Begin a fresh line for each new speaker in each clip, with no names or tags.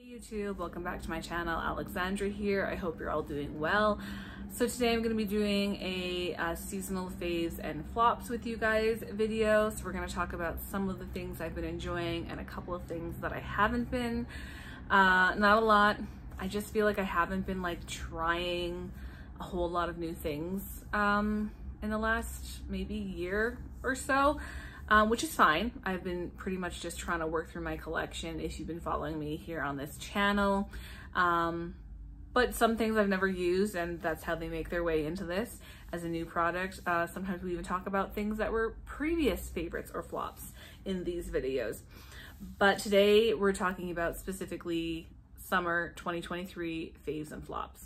Hey YouTube, welcome back to my channel. Alexandra here. I hope you're all doing well. So today I'm going to be doing a seasonal faves and flops with you guys video. So we're going to talk about some of the things I've been enjoying and a couple of things that I haven't been. Not a lot. I just feel like I haven't been like trying a whole lot of new things in the last maybe year or so. Which is fine. I've been pretty much just trying to work through my collection if you've been following me here on this channel. But some things I've never used, and that's how they make their way into this as a new product. Sometimes we even talk about things that were previous favorites or flops in these videos. But today we're talking about specifically summer 2023 faves and flops.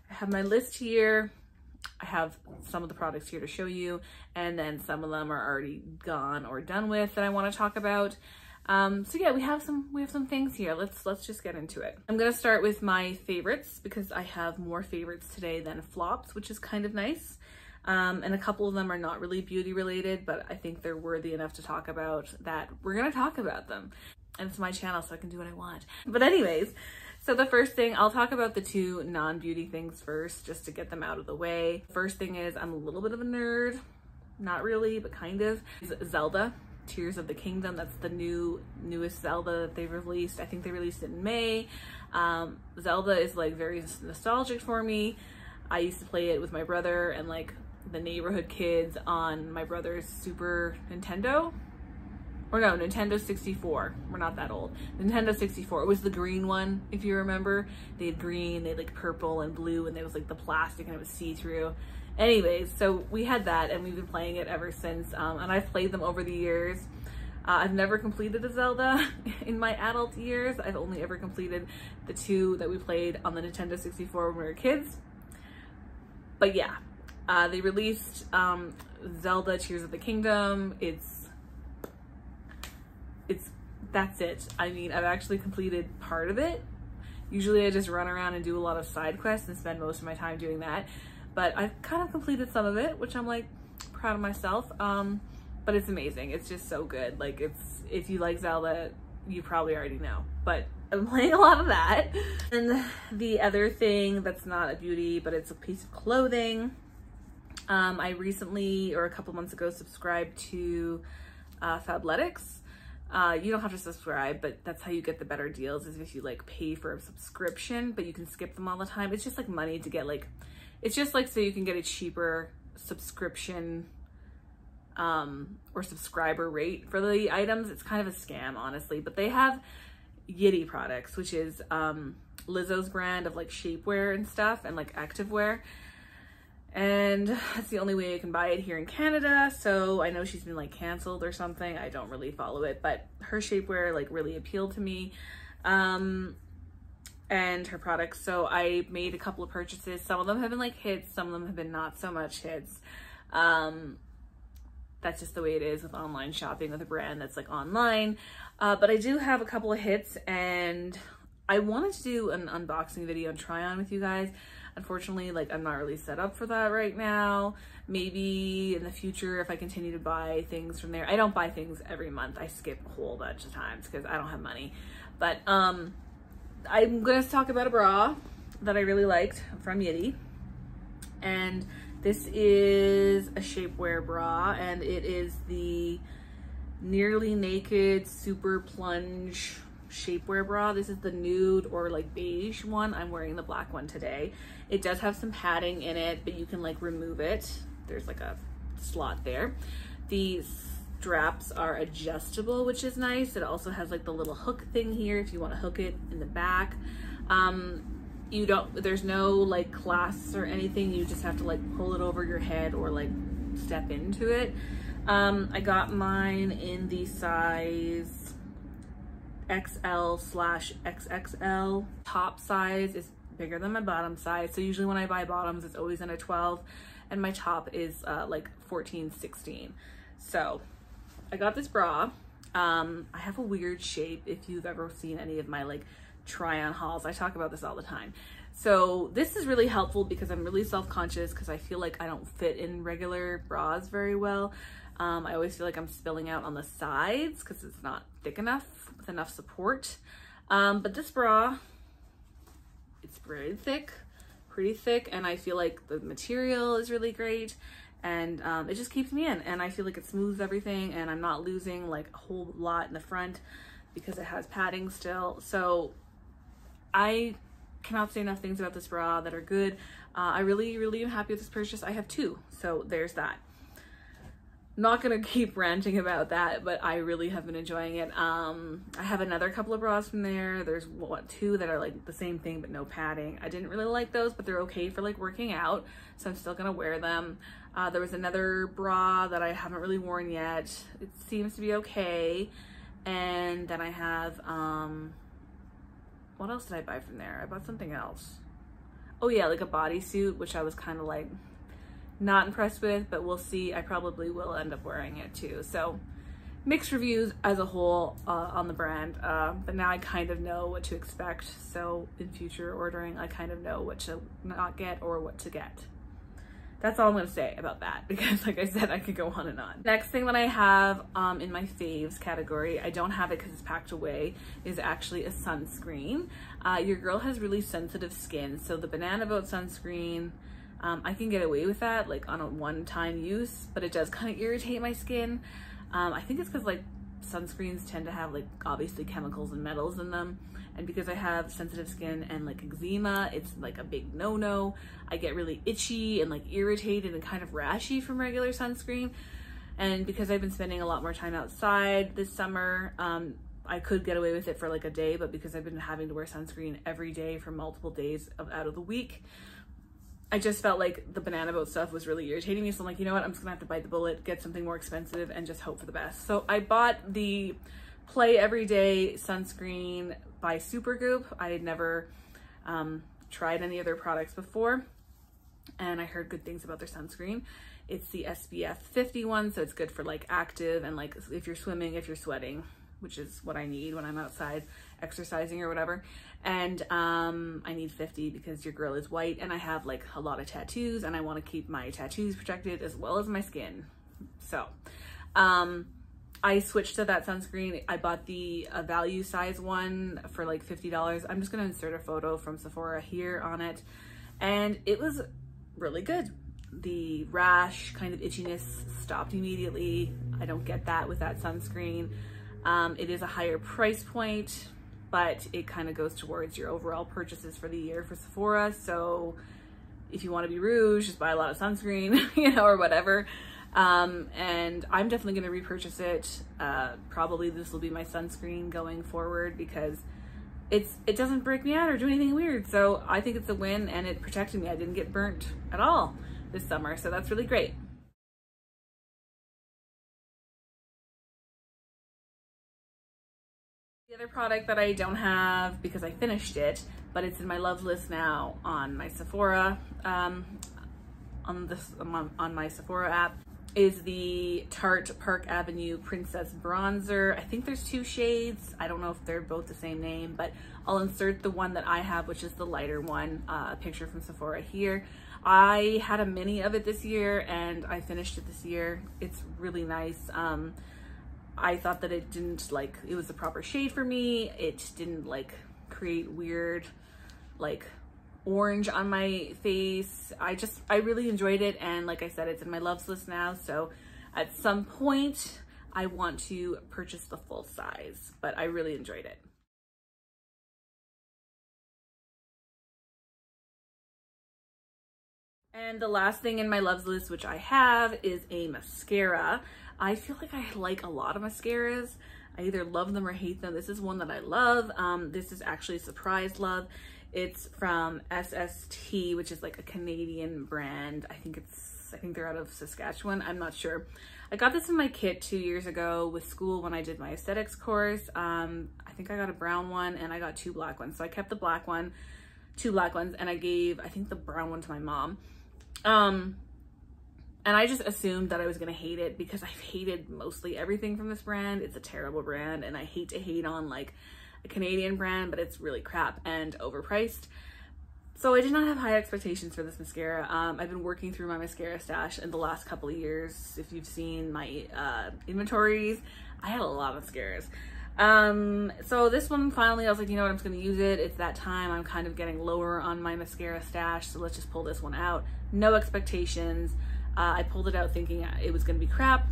I have my list here. I have some of the products here to show you, and then some of them are already gone or done with that I want to talk about. So yeah, we have some things here. Let's just get into it. I'm gonna start with my favorites because I have more favorites today than flops, which is kind of nice. And a couple of them are not really beauty related, but I think they're worthy enough to talk about that we're gonna talk about them. And it's my channel, so I can do what I want. But anyways, so the first thing, I'll talk about the two non-beauty things first, just to get them out of the way. First thing is, I'm a little bit of a nerd. Not really, but kind of. Zelda, Tears of the Kingdom. That's the newest Zelda that they've released. I think they released it in May. Zelda is like very nostalgic for me. I used to play it with my brother and like the neighborhood kids on my brother's Super Nintendo. Or no, Nintendo 64. We're not that old. Nintendo 64. It was the green one, if you remember. They had green, they had like purple and blue, and there was like the plastic and it was see-through. Anyways, so we had that and we've been playing it ever since. And I've played them over the years. I've never completed a Zelda in my adult years. I've only ever completed the two that we played on the Nintendo 64 when we were kids. But yeah, they released Zelda Tears of the Kingdom. That's it. I mean, I've actually completed part of it. Usually I just run around and do a lot of side quests and spend most of my time doing that. But I've kind of completed some of it, which I'm like proud of myself. But it's amazing. It's just so good. Like if you like Zelda, you probably already know. But I'm playing a lot of that. And the other thing that's not a beauty, but it's a piece of clothing. I recently, or a couple months ago, subscribed to Fabletics. You don't have to subscribe, but that's how you get the better deals, is if you like pay for a subscription, but you can skip them all the time. It's just like money to get like, it's just like so you can get a cheaper subscription or subscriber rate for the items. It's kind of a scam, honestly, but they have Yitty products, which is Lizzo's brand of like shapewear and stuff and like activewear. And that's the only way I can buy it here in Canada. So I know she's been like canceled or something. I don't really follow it, but her shapewear like really appealed to me. And her products. So I made a couple of purchases. Some of them have been like hits. Some of them have been not so much hits. That's just the way it is with online shopping with a brand that's like online. But I do have a couple of hits, and I wanted to do an unboxing video and try on with you guys. Unfortunately, like I'm not really set up for that right now. Maybe in the future, if I continue to buy things from there. I don't buy things every month. I skip a whole bunch of times because I don't have money. But I'm gonna talk about a bra that I really liked from Yitty. And this is a shapewear bra, and it is the Nearly Naked Super Plunge shapewear bra. This is the nude or like beige one. I'm wearing the black one today. It does have some padding in it, but you can like remove it. There's like a slot there. These straps are adjustable, which is nice. It also has like the little hook thing here if you want to hook it in the back. There's no like clasps or anything. You just have to like pull it over your head or like step into it. I got mine in the size XL/XXL. Top size is bigger than my bottom size. So usually when I buy bottoms, it's always in a 12, and my top is like 14-16. So I got this bra. I have a weird shape. If you've ever seen any of my like try on hauls, I talk about this all the time. So this is really helpful because I'm really self-conscious because I feel like I don't fit in regular bras very well. I always feel like I'm spilling out on the sides because it's not thick enough with enough support. But this bra, it's pretty thick, and I feel like the material is really great, and it just keeps me in, and I feel like it smooths everything, and I'm not losing like a whole lot in the front because it has padding still. So I cannot say enough things about this bra that are good. I really am happy with this purchase. I have two, so there's that. Not gonna keep ranting about that, but I really have been enjoying it. I have another couple of bras from there. There's two that are like the same thing but no padding. I didn't really like those, but they're okay for like working out, so I'm still gonna wear them. There was another bra that I haven't really worn yet. It seems to be okay. And then I have what else did I buy from there? I bought something else. Oh yeah, like a bodysuit, which I was kind of like not impressed with, but we'll see. I probably will end up wearing it too. So mixed reviews as a whole on the brand, but now I kind of know what to expect. So in future ordering, I kind of know what to not get or what to get. That's all I'm gonna say about that, because like I said, I could go on and on. Next thing that I have in my faves category, I don't have it because it's packed away, is actually a sunscreen. Your girl has really sensitive skin, so the Banana Boat sunscreen, I can get away with that like on a one-time use, but it does kind of irritate my skin. I think it's because like sunscreens tend to have like obviously chemicals and metals in them, and because I have sensitive skin and like eczema, it's like a big no-no. I get really itchy and like irritated and kind of rashy from regular sunscreen, and because I've been spending a lot more time outside this summer, I could get away with it for like a day, but because I've been having to wear sunscreen every day for multiple days out of the week, I just felt like the Banana Boat stuff was really irritating me. So I'm like, you know what, I'm just gonna have to bite the bullet, get something more expensive, and just hope for the best. So I bought the Play Everyday sunscreen by Supergoop. I had never tried any other products before, and I heard good things about their sunscreen. It's the SPF 50 one, so it's good for like active and like if you're swimming, if you're sweating, which is what I need when I'm outside exercising or whatever. And I need 50 because your girl is white and I have like a lot of tattoos and I want to keep my tattoos protected as well as my skin. So I switched to that sunscreen. I bought the value size one for like $50. I'm just gonna insert a photo from Sephora here on it, and it was really good. The rash kind of itchiness stopped immediately. I don't get that with that sunscreen. It is a higher price point, but it kind of goes towards your overall purchases for the year for Sephora. So if you want to be rouge, just buy a lot of sunscreen, you know, or whatever. And I'm definitely going to repurchase it. Probably this will be my sunscreen going forward because it doesn't break me out or do anything weird. So I think it's a win, and it protected me. I didn't get burnt at all this summer. So that's really great. The other product that I don't have because I finished it, but it's in my love list now on my Sephora, on my Sephora app, is the Tarte Park Avenue Princess Bronzer. I think there's two shades. I don't know if they're both the same name, but I'll insert the one that I have, which is the lighter one, a picture from Sephora here. I had a mini of it this year and I finished it this year. It's really nice. I thought that it didn't like, it was the proper shade for me. It didn't like create weird like orange on my face. I really enjoyed it, and like I said, it's in my loves list now, so at some point I want to purchase the full size, but I really enjoyed it. And the last thing in my loves list, which I have, is a mascara. I feel like I like a lot of mascaras. I either love them or hate them. This is one that I love. This is actually Surprise Love. It's from SST, which is like a Canadian brand. I think they're out of Saskatchewan. I'm not sure. I got this in my kit 2 years ago with school when I did my aesthetics course. I think I got a brown one and I got two black ones. So I kept the black one, two black ones, and I gave, I think, the brown one to my mom. And I just assumed that I was gonna hate it because I've hated mostly everything from this brand. It's a terrible brand, and I hate to hate on like a Canadian brand, but it's really crap and overpriced. So I did not have high expectations for this mascara. I've been working through my mascara stash in the last couple of years. If you've seen my inventories, I had a lot of mascaras. So this one finally, I was like, you know what, I'm just gonna use it. It's that time. I'm kind of getting lower on my mascara stash, so let's just pull this one out. No expectations. I pulled it out thinking it was gonna be crap.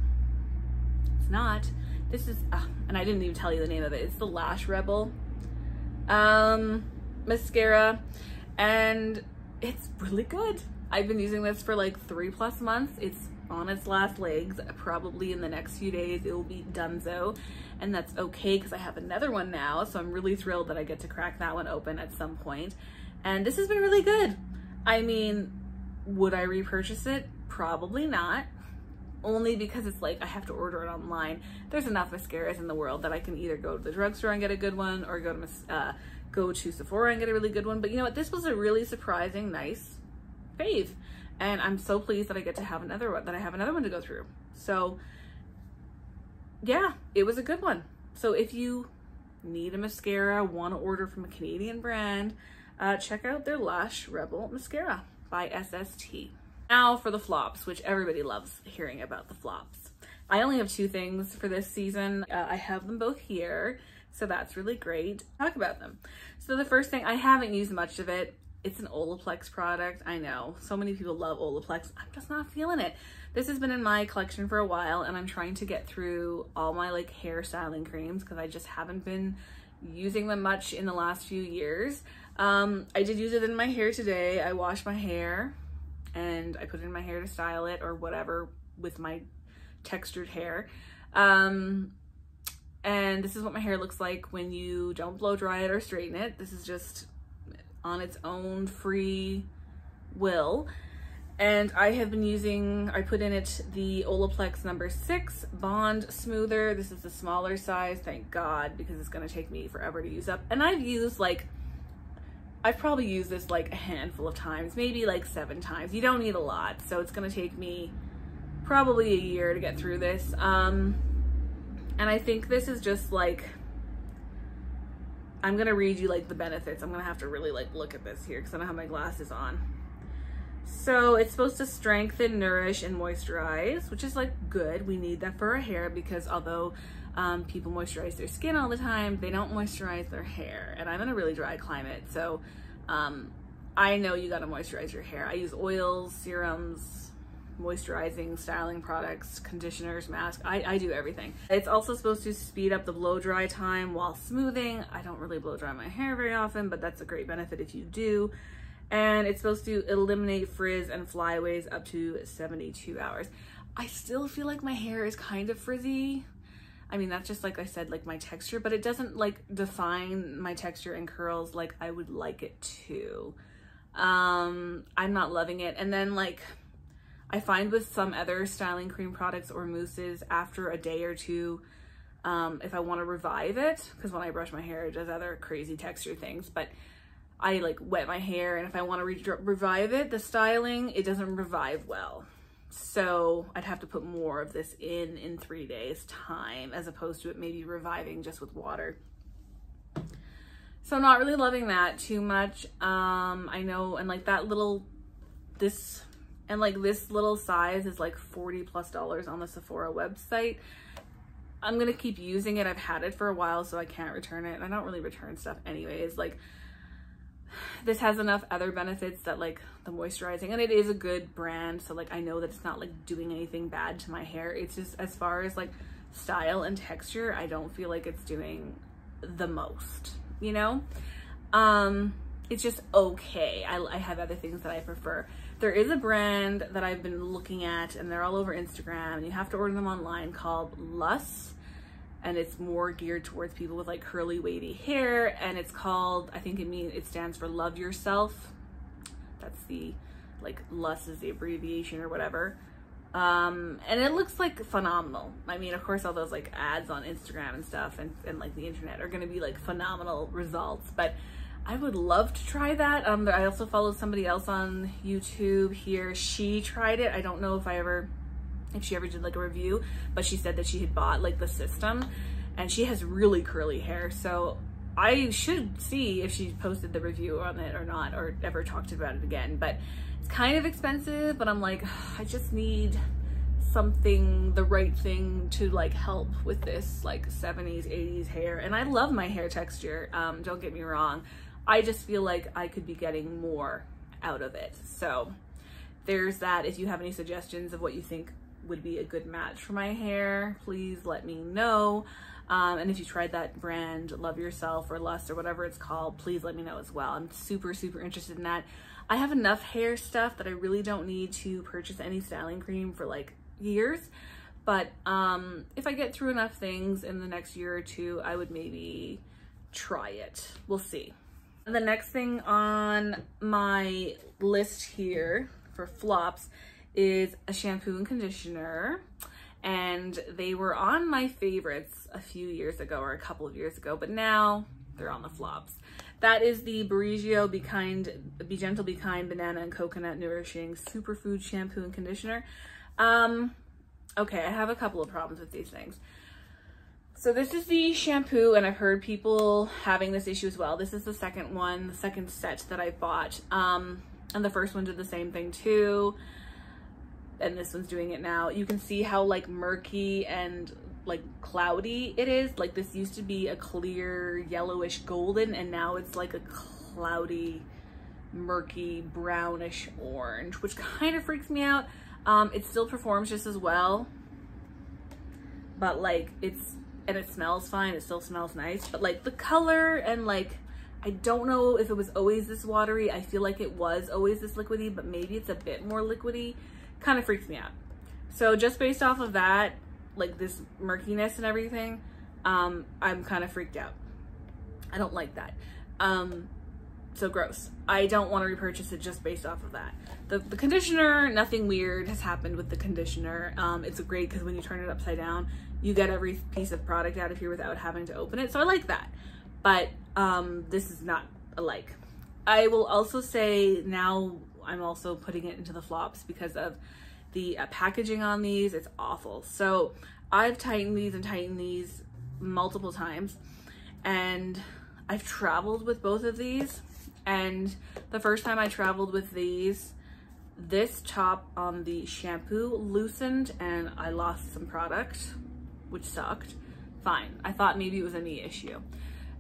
It's not. This is, and I didn't even tell you the name of it. It's the Lash Rebel mascara, and it's really good. I've been using this for like 3+ months. It's on its last legs. Probably in the next few days it will be donezo, and that's okay because I have another one now, so I'm really thrilled that I get to crack that one open at some point. And this has been really good. I mean, would I repurchase it? Probably not, only because it's like I have to order it online. There's enough mascaras in the world that I can either go to the drugstore and get a good one, or go to Sephora and get a really good one. But you know what, this was a really surprising nice fave, and I'm so pleased that I get to have another one, that I have another one to go through. So yeah, it was a good one. So if you need a mascara, want to order from a Canadian brand, check out their Lash Rebel mascara by SST. Now for the flops, which everybody loves hearing about the flops. I only have 2 things for this season. I have them both here, so that's really great. Talk about them. So the first thing, I haven't used much of it. It's an Olaplex product. I know so many people love Olaplex. I'm just not feeling it. This has been in my collection for a while, and I'm trying to get through all my like hair styling creams because I just haven't been using them much in the last few years. I did use it in my hair today. I washed my hair and I put it in my hair to style it or whatever with my textured hair. And this is what my hair looks like when you don't blow dry it or straighten it. This is just on its own free will. And I have been using, I put in it the Olaplex number 6 Bond Smoother. This is the smaller size, thank God, because it's gonna take me forever to use up. And I've probably used this like a handful of times, maybe like 7 times. You don't need a lot, so it's gonna take me probably a year to get through this. And I think this is just like, I'm gonna read you like the benefits. I'm gonna have to really like look at this here because I don't have my glasses on. So it's supposed to strengthen, nourish, and moisturize, which is like good. We need that for our hair because although people moisturize their skin all the time, they don't moisturize their hair. And I'm in a really dry climate, so I know you gotta moisturize your hair. I use oils, serums, moisturizing, styling products, conditioners, masks. I do everything. It's also supposed to speed up the blow dry time while smoothing. I don't really blow dry my hair very often, but that's a great benefit if you do. And it's supposed to eliminate frizz and flyaways up to 72 hours. I still feel like my hair is kind of frizzy. I mean, that's just like I said, like my texture, but it doesn't like define my texture and curls like I would like it to. I'm not loving it. And then like, I find with some other styling cream products or mousses, after a day or two, if I want to revive it, because when I brush my hair, it does other crazy texture things, but I like wet my hair, and if I want to revive it, the styling, it doesn't revive well. So I'd have to put more of this in 3 days time, as opposed to it maybe reviving just with water. So I'm not really loving that too much. I know, and like that little, this little size is like $40+ on the Sephora website. I'm gonna keep using it. I've had it for a while, so I can't return it. And I don't really return stuff anyways. Like, this has enough other benefits that like the moisturizing, and it is a good brand, so like I know that it's not like doing anything bad to my hair. It's just as far as like style and texture, I don't feel like it's doing the most, you know? It's just okay. I have other things that I prefer. There is a brand that I've been looking at, and they're all over Instagram, and you have to order them online, called Luss. And it's more geared towards people with like curly, wavy hair. And it's called, I think it stands for Love Yourself. That's the, like, Luss is the abbreviation or whatever. And it looks like phenomenal. I mean, of course, all those like ads on Instagram and stuff and like the internet are gonna be like phenomenal results, but I would love to try that. I also follow somebody else on YouTube here. She tried it. I don't know if she ever did like a review, but she said that she had bought like the system, and she has really curly hair. So I should see if she posted the review on it or not, or ever talked about it again. But it's kind of expensive, but I'm like, I just need something, the right thing to like help with this like 70s, 80s hair. And I love my hair texture, don't get me wrong. I just feel like I could be getting more out of it. So there's that. If you have any suggestions of what you think would be a good match for my hair, please let me know. And if you tried that brand, Love Yourself or Lust or whatever it's called, please let me know as well. I'm super, super interested in that. I have enough hair stuff that I really don't need to purchase any styling cream for like years. But if I get through enough things in the next year or two, I would maybe try it. We'll see. The next thing on my list here for flops is a shampoo and conditioner. And they were on my favorites a few years ago or a couple of years ago, but now they're on the flops. That is the Briogeo Be Gentle, Be Kind Banana and Coconut Nourishing Superfood Shampoo and Conditioner. Okay, I have a couple of problems with these things. So this is the shampoo, and I've heard people having this issue as well. This is the second one, the second set that I bought. And the first one did the same thing too. And this one's doing it now. You can see how like murky and like cloudy it is. Like this used to be a clear yellowish golden, and now it's like a cloudy, murky, brownish orange, which kind of freaks me out. It still performs just as well, but like it smells fine. It still smells nice, but like the color and like, I don't know if it was always this watery. I feel like it was always this liquidy, but maybe it's a bit more liquidy. Kind of freaks me out. So just based off of that, like this murkiness and everything, I'm kind of freaked out. I don't like that. So gross. I don't want to repurchase it just based off of that. The conditioner, nothing weird has happened with the conditioner. It's great because when you turn it upside down, you get every piece of product out of here without having to open it. So I like that. But this is not a like. I will also say now I'm also putting it into the flops because of the packaging on these. It's awful. So I've tightened these multiple times, and I've traveled with both of these. And the first time I traveled with these, this top on the shampoo loosened and I lost some product, which sucked. Fine. I thought maybe it was a me issue.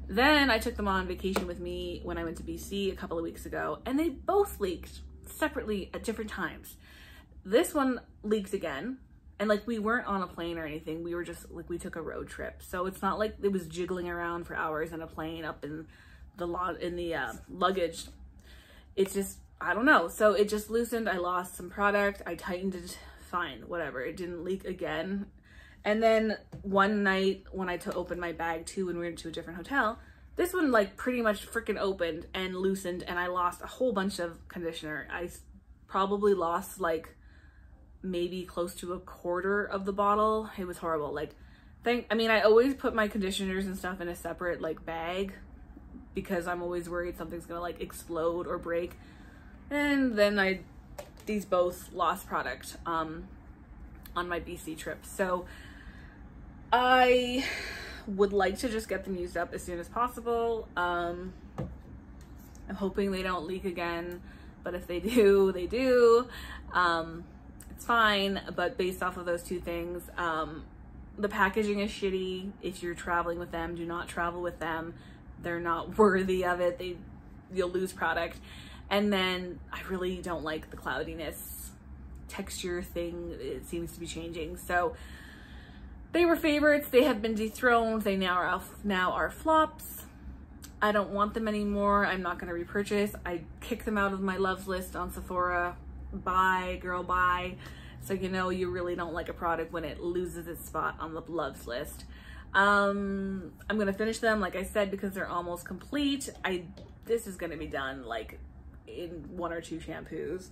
Then I took them on vacation with me when I went to BC a couple of weeks ago, and they both leaked separately at different times. This one leaked again, and like we weren't on a plane or anything. We were just like, we took a road trip. So it's not like it was jiggling around for hours in a plane up in the luggage. It's just, I don't know. So it just loosened. I lost some product. I tightened it. Fine, whatever. It didn't leak again. And then one night when I opened my bag too, when we went to a different hotel, this one like pretty much freaking opened and loosened, and I lost a whole bunch of conditioner. I probably lost like maybe close to a quarter of the bottle. It was horrible. Like, I mean, I always put my conditioners and stuff in a separate like bag because I'm always worried something's gonna like explode or break. And then these both lost product on my BC trip. So I would like to just get them used up as soon as possible. I'm hoping they don't leak again, but if they do, they do. It's fine, but based off of those two things, the packaging is shitty. If you're traveling with them, do not travel with them. They're not worthy of it. You'll lose product. And then I really don't like the cloudiness texture thing. It seems to be changing. So they were favorites. They have been dethroned. They now are flops. I don't want them anymore. I'm not going to repurchase. I kicked them out of my loves list on Sephora. Bye, girl, bye. So you know you really don't like a product when it loses its spot on the loves list. I'm going to finish them, like I said, because they're almost complete. This is going to be done like in 1 or 2 shampoos.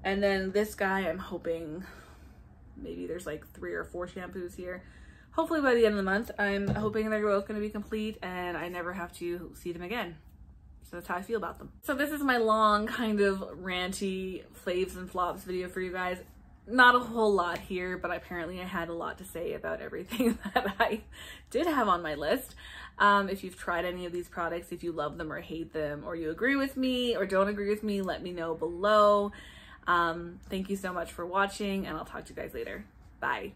And then this guy, I'm hoping maybe there's like 3 or 4 shampoos here. Hopefully by the end of the month, I'm hoping they're both going to be complete and I never have to see them again. So that's how I feel about them. So this is my long kind of ranty faves and flops video for you guys. Not a whole lot here, but apparently I had a lot to say about everything that I did have on my list. If you've tried any of these products, if you love them or hate them, or you agree with me or don't agree with me, let me know below. Thank you so much for watching, and I'll talk to you guys later. Bye.